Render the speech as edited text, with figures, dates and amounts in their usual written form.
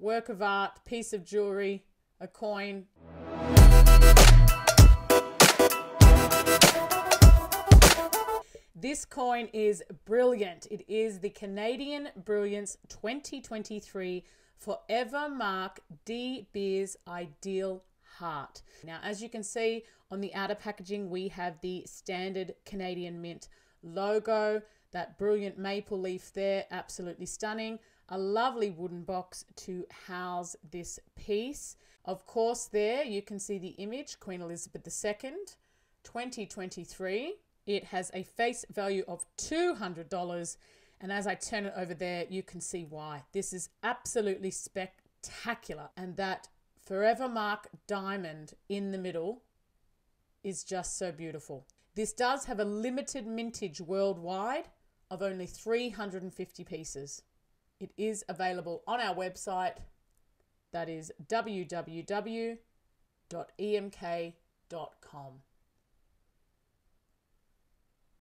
work of art, piece of jewelry, a coin. This coin is brilliant. It is the Canadian Brilliance 2023 Forevermark De Beers Ideal Heart. Now, as you can see on the outer packaging, we have the standard Canadian Mint logo, that brilliant maple leaf there, absolutely stunning. A lovely wooden box to house this piece. Of course, there you can see the image, Queen Elizabeth II, 2023. It has a face value of $200. And as I turn it over there, you can see why. This is absolutely spectacular. And that Forevermark Diamond in the middle is just so beautiful. This does have a limited mintage worldwide of only 350 pieces. It is available on our website. That is www.emk.com.